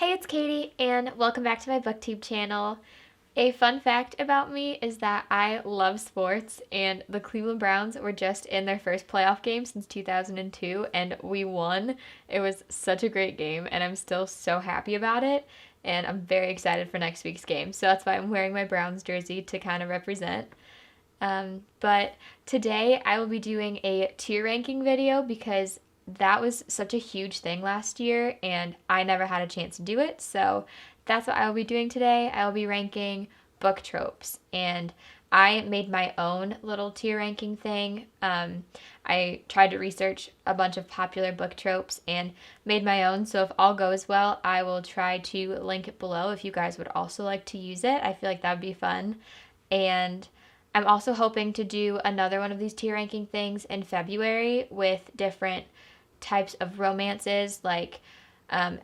Hey, it's Katie, and welcome back to my booktube channel. A fun fact about me is that I love sports, and the Cleveland Browns were just in their first playoff game since 2002, and we won. It was such a great game, and I'm still so happy about it, and I'm very excited for next week's game. So that's why I'm wearing my Browns jersey to kind of represent. But today I will be doing a tier ranking video because that was such a huge thing last year and I never had a chance to do it. So that's what I will be doing today. I will be ranking book tropes, and I made my own little tier ranking thing. I tried to research a bunch of popular book tropes and made my own. So if all goes well, I will try to link it below if you guys would also like to use it. I feel like that would be fun. And I'm also hoping to do another one of these tier ranking things in February with different types of romances like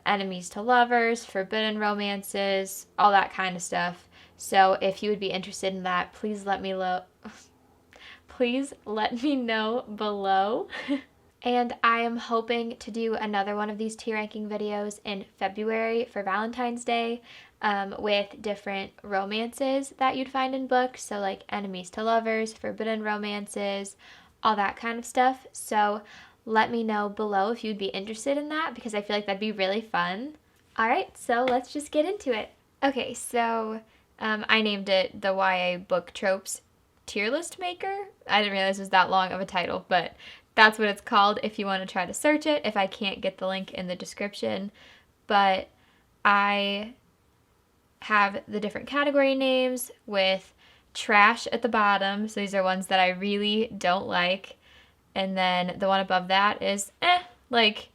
enemies to lovers, forbidden romances, all that kind of stuff. So if you would be interested in that, please let me know below. And I am hoping to do another one of these tier ranking videos in February for Valentine's Day, with different romances that you'd find in books. So, like enemies to lovers, forbidden romances, all that kind of stuff. So, let me know below if you'd be interested in that because I feel like that'd be really fun. All right, so let's just get into it. Okay, so I named it the YA Book Tropes Tier List Maker. I didn't realize it was that long of a title, but that's what it's called if you want to try to search it, if I can't get the link in the description. But I have the different category names with trash at the bottom. So these are ones that I really don't like. And then the one above that is like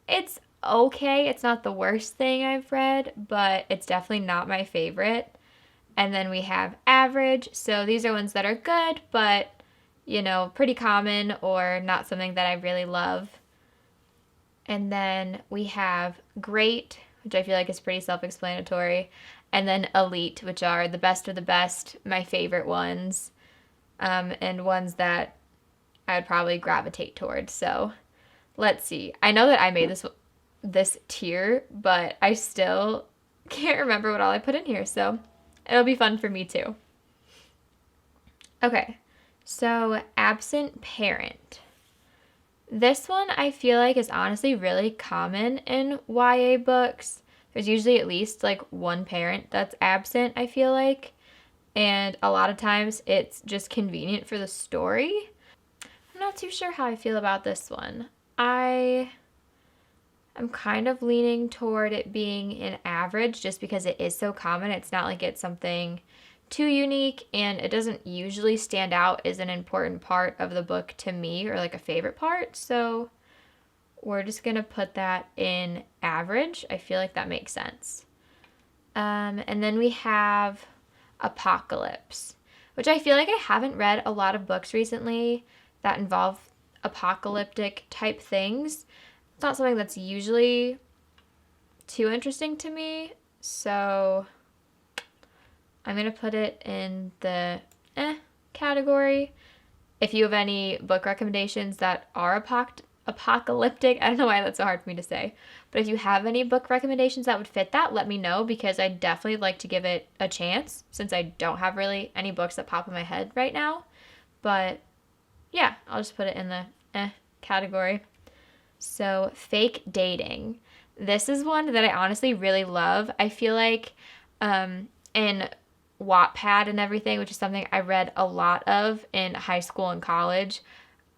it's okay. It's not the worst thing I've read, but it's definitely not my favorite. And then we have average. So these are ones that are good, but pretty common or not something that I really love. And then we have great, which I feel like is pretty self-explanatory. And then elite, which are the best of the best, my favorite ones, and ones that I would probably gravitate towards. So let's see. I know that I made this tier, but I still can't remember what all I put in here. So it'll be fun for me too. Okay. So, absent parent. This one I feel like is honestly really common in YA books. There's usually at least like one parent that's absent, I feel like. And a lot of times it's just convenient for the story. I'm not too sure how I feel about this one. I'm kind of leaning toward it being an average just because it is so common. It's not like it's something too unique, and it doesn't usually stand out as an important part of the book to me or like a favorite part. So we're just going to put that in average. I feel like that makes sense. And then we have apocalypse, which I feel like I haven't read a lot of books recently that involve apocalyptic type things. It's not something that's usually too interesting to me. So I'm going to put it in the category. If you have any book recommendations that are apocalyptic, I don't know why that's so hard for me to say, but if you have any book recommendations that would fit that, let me know because I'd definitely like to give it a chance since I don't have really any books that pop in my head right now. But yeah, I'll just put it in the category. So, fake dating. This is one that I honestly really love. I feel like in Wattpad and everything, which is something I read a lot of in high school and college,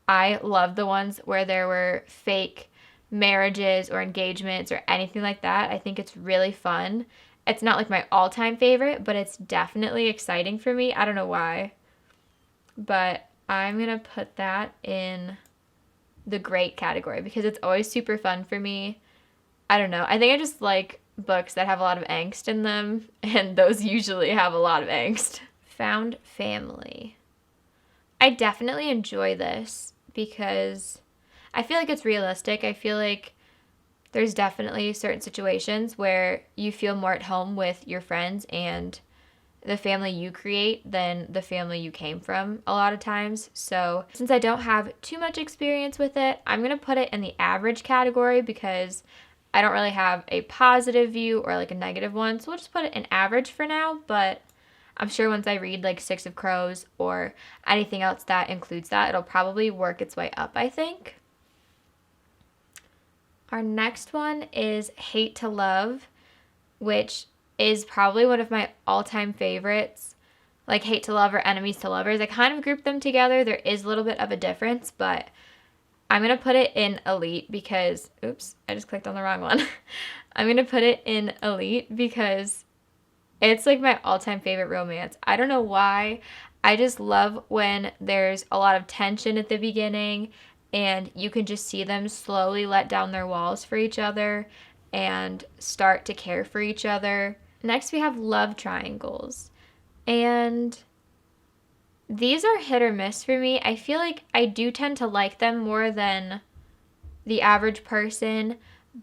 I love the ones where there were fake marriages or engagements or anything like that. I think it's really fun. It's not like my all-time favorite, but it's definitely exciting for me. I don't know why. But I'm going to put that in the great category because it's always super fun for me. I don't know. I think I just like books that have a lot of angst in them, and those usually have a lot of angst. Found family. I definitely enjoy this because I feel like it's realistic. I feel like there's definitely certain situations where you feel more at home with your friends and the family you create than the family you came from a lot of times. So since I don't have too much experience with it, I'm going to put it in the average category because I don't really have a positive view or like a negative one, so we'll just put it in average for now, but I'm sure once I read like Six of Crows or anything else that includes that, it'll probably work its way up, I think. Our next one is Hate to Love, which is probably one of my all-time favorites. Like Hate to Love or Enemies to Lovers, I kind of group them together. There is a little bit of a difference, but I'm going to put it in Elite because, oops, I just clicked on the wrong one. I'm going to put it in Elite because it's like my all-time favorite romance. I don't know why. I just love when there's a lot of tension at the beginning and you can just see them slowly let down their walls for each other and start to care for each other. Next, we have love triangles. And these are hit or miss for me. I feel like I do tend to like them more than the average person,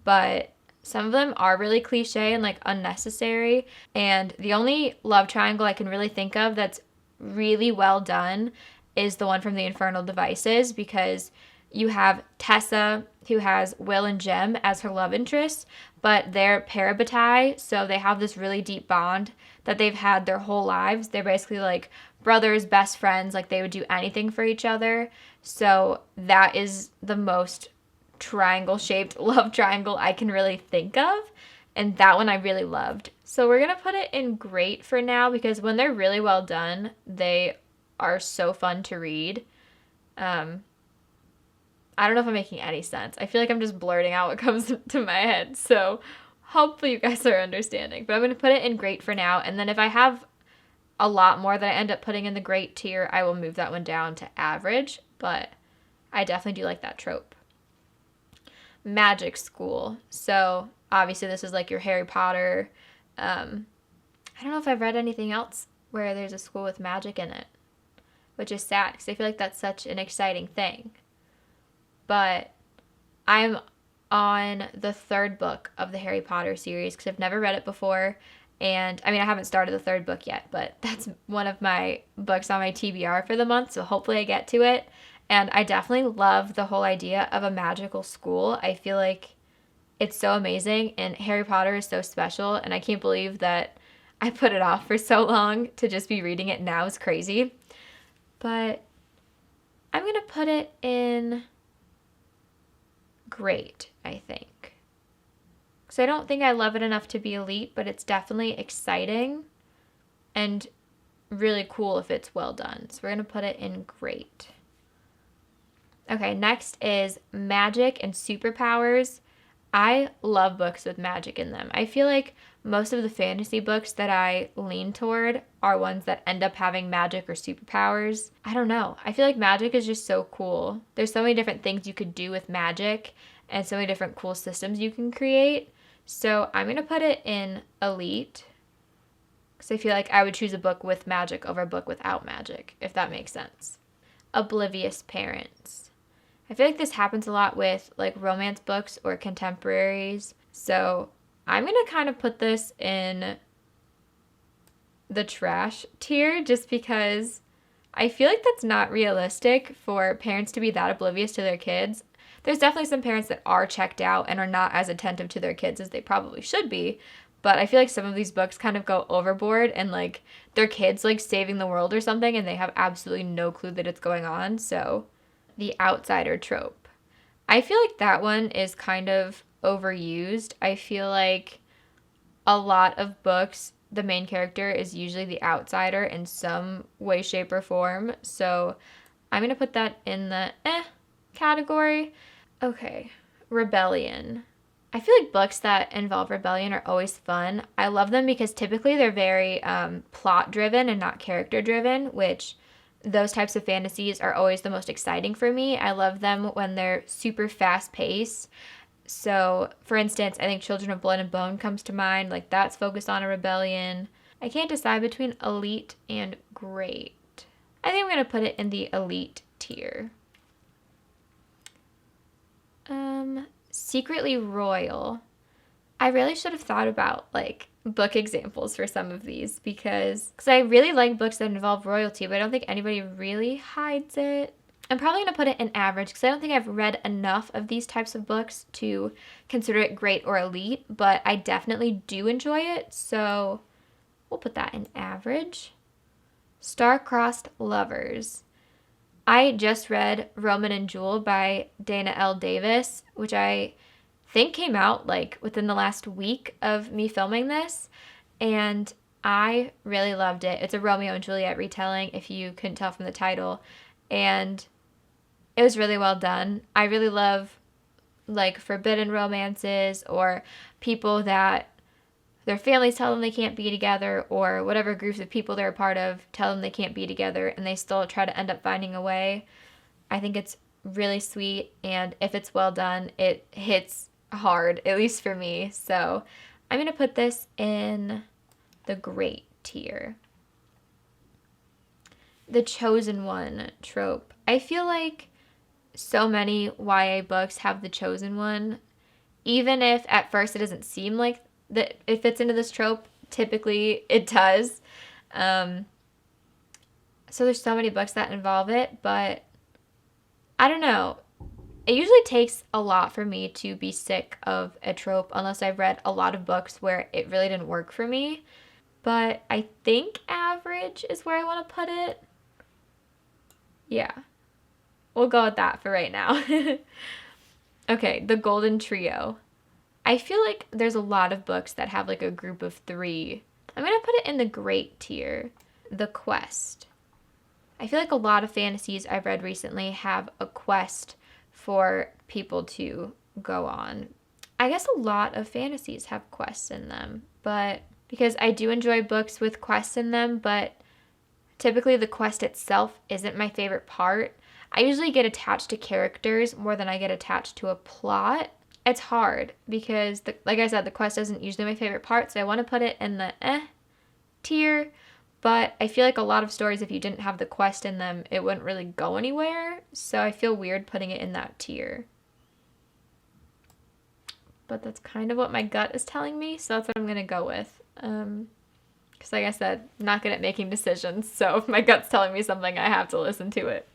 but some of them are really cliche and like unnecessary. And the only love triangle I can really think of that's really well done is the one from the Infernal Devices, because you have Tessa, who has Will and Jem as her love interests, but they're parabatai, so they have this really deep bond that they've had their whole lives. They're basically like brothers, best friends, like they would do anything for each other. So that is the most triangle-shaped love triangle I can really think of, and that one I really loved. So we're going to put it in great for now because when they're really well done, they are so fun to read. I don't know if I'm making any sense. I feel like I'm just blurting out what comes to my head. So hopefully you guys are understanding. But I'm going to put it in great for now. And then if I have a lot more that I end up putting in the great tier, I will move that one down to average. But I definitely do like that trope. Magic school. So obviously this is like your Harry Potter. I don't know if I've read anything else where there's a school with magic in it, which is sad because I feel like that's such an exciting thing. But I'm on the third book of the Harry Potter series because I've never read it before. And I mean, I haven't started the third book yet, but that's one of my books on my TBR for the month. So hopefully I get to it. And I definitely love the whole idea of a magical school. I feel like it's so amazing. And Harry Potter is so special. And I can't believe that I put it off for so long to just be reading it now is crazy. But I'm going to put it in great, I think. Because I don't think I love it enough to be elite, but it's definitely exciting and really cool if it's well done. So we're going to put it in great. Okay, next is magic and superpowers. I love books with magic in them. I feel like most of the fantasy books that I lean toward are ones that end up having magic or superpowers. I don't know. I feel like magic is just so cool. There's so many different things you could do with magic and so many different cool systems you can create. So I'm going to put it in elite because I feel like I would choose a book with magic over a book without magic, if that makes sense. Oblivious Parents. I feel like this happens a lot with like romance books or contemporaries. So I'm going to kind of put this in the trash tier just because I feel like that's not realistic for parents to be that oblivious to their kids. There's definitely some parents that are checked out and are not as attentive to their kids as they probably should be. But I feel like some of these books kind of go overboard and like their kids like saving the world or something and they have absolutely no clue that it's going on. So the outsider trope. I feel like that one is kind of overused. I feel like a lot of books, the main character is usually the outsider in some way, shape, or form. So I'm going to put that in the category. Okay, rebellion. I feel like books that involve rebellion are always fun. I love them because typically they're very plot-driven and not character-driven, which those types of fantasies are always the most exciting for me. I love them when they're super fast-paced. So, for instance, I think Children of Blood and Bone comes to mind. Like, that's focused on a rebellion. I can't decide between elite and great. I think I'm going to put it in the elite tier. Secretly royal. I really should have thought about, like, book examples for some of these because I really like books that involve royalty, but I don't think anybody really hides it. I'm probably going to put it in average because I don't think I've read enough of these types of books to consider it great or elite, but I definitely do enjoy it, so we'll put that in average. Star-Crossed Lovers. I just read Roman and Jewel by Dana L. Davis, which I think came out like within the last week of me filming this, and I really loved it. It's a Romeo and Juliet retelling, if you couldn't tell from the title, and it was really well done. I really love like forbidden romances or people that their families tell them they can't be together, or whatever groups of people they're a part of tell them they can't be together and they still try to end up finding a way. I think it's really sweet, and if it's well done, it hits hard, at least for me. So I'm going to put this in the great tier. The Chosen One Trope. I feel like so many YA books have the chosen one, even if at first it doesn't seem like that it fits into this trope. Typically it does. So there's so many books that involve it, but I don't know. It usually takes a lot for me to be sick of a trope unless I've read a lot of books where it really didn't work for me. But I think average is where I want to put it. Yeah. We'll go with that for right now. Okay, The Golden Trio. I feel like there's a lot of books that have like a group of 3. I'm going to put it in the great tier. The Quest. I feel like a lot of fantasies I've read recently have a quest for people to go on. I guess a lot of fantasies have quests in them, but because I do enjoy books with quests in them, but typically the quest itself isn't my favorite part. I usually get attached to characters more than I get attached to a plot. It's hard because, like I said, the quest isn't usually my favorite part, so I want to put it in the tier. But I feel like a lot of stories, if you didn't have the quest in them, it wouldn't really go anywhere. So I feel weird putting it in that tier. But that's kind of what my gut is telling me, so that's what I'm going to go with. Because like I said, I'm not good at making decisions, so if my gut's telling me something, I have to listen to it.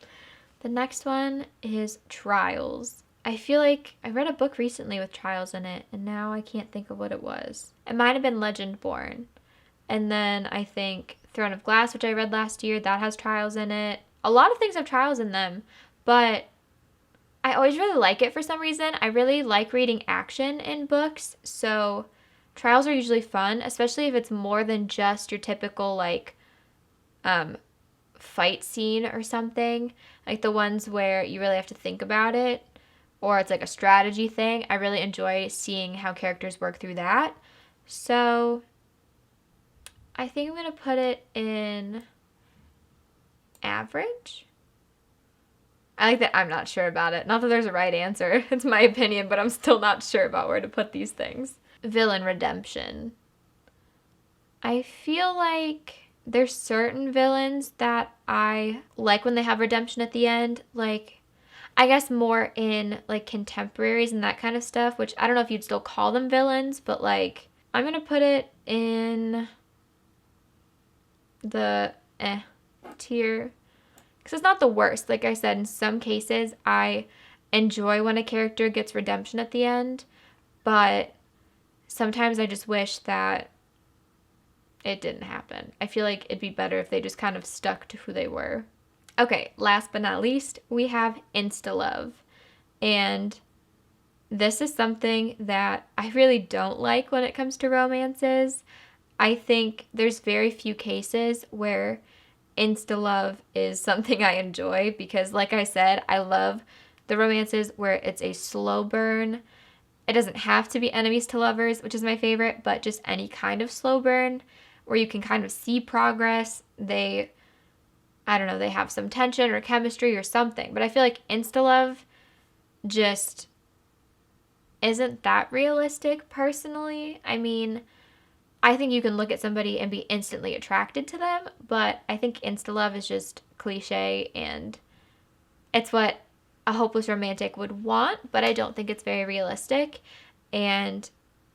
The next one is Trials. I feel like I read a book recently with Trials in it, and now I can't think of what it was. It might have been Legendborn. And then I think Throne of Glass, which I read last year, that has Trials in it. A lot of things have Trials in them, but I always really like it for some reason. I really like reading action in books, so Trials are usually fun, especially if it's more than just your typical, like, fight scene or something. Like the ones where you really have to think about it, or it's like a strategy thing. I really enjoy seeing how characters work through that. So I think I'm going to put it in average. I like that I'm not sure about it. Not that there's a right answer. It's my opinion, but I'm still not sure about where to put these things. Villain redemption. I feel like there's certain villains that I like when they have redemption at the end. Like, I guess more in like contemporaries and that kind of stuff, which I don't know if you'd still call them villains, but like, I'm going to put it in the tier. Because it's not the worst. Like I said, in some cases, I enjoy when a character gets redemption at the end, but sometimes I just wish that it didn't happen. I feel like it'd be better if they just kind of stuck to who they were. Okay, last but not least, we have insta-love. And this is something that I really don't like when it comes to romances. I think there's very few cases where insta-love is something I enjoy because, like I said, I love the romances where it's a slow burn. It doesn't have to be enemies to lovers, which is my favorite, but just any kind of slow burn where you can kind of see progress. They have some tension or chemistry or something. But I feel like insta-love just isn't that realistic, personally. I mean, I think you can look at somebody and be instantly attracted to them, but I think insta-love is just cliche, and it's what a hopeless romantic would want, but I don't think it's very realistic, and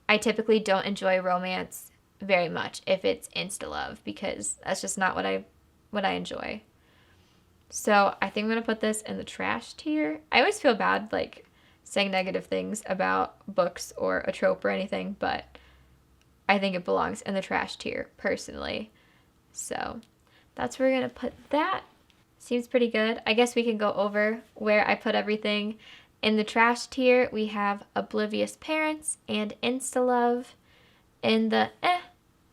I typically don't enjoy romance very much if it's insta-love, because that's just not what I enjoy. So I think I'm going to put this in the trash tier. I always feel bad, like, saying negative things about books or a trope or anything, but I think it belongs in the trash tier, personally. So that's where we're going to put that. Seems pretty good. I guess we can go over where I put everything. In the trash tier, we have Oblivious Parents and Insta-Love. In the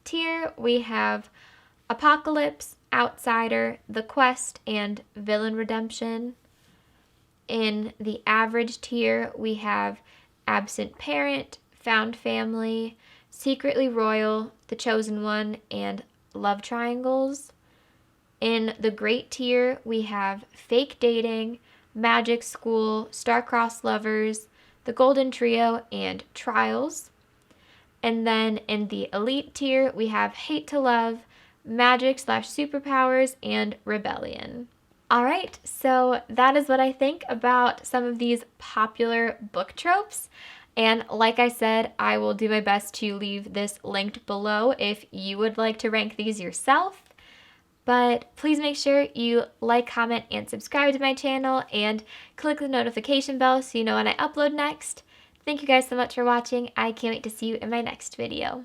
tier, we have Apocalypse, Outsider, The Quest, and Villain Redemption. In the average tier, we have Absent Parent, Found Family, Secretly Royal, The Chosen One, and Love Triangles. In the great tier, we have Fake Dating, Magic School, Star-Crossed Lovers, The Golden Trio, and Trials. And then in the elite tier, we have Hate to Love, Magic/Superpowers, and Rebellion. All right, so that is what I think about some of these popular book tropes. And like I said, I will do my best to leave this linked below if you would like to rank these yourself. But please make sure you like, comment, and subscribe to my channel, and click the notification bell so you know when I upload next. Thank you guys so much for watching. I can't wait to see you in my next video.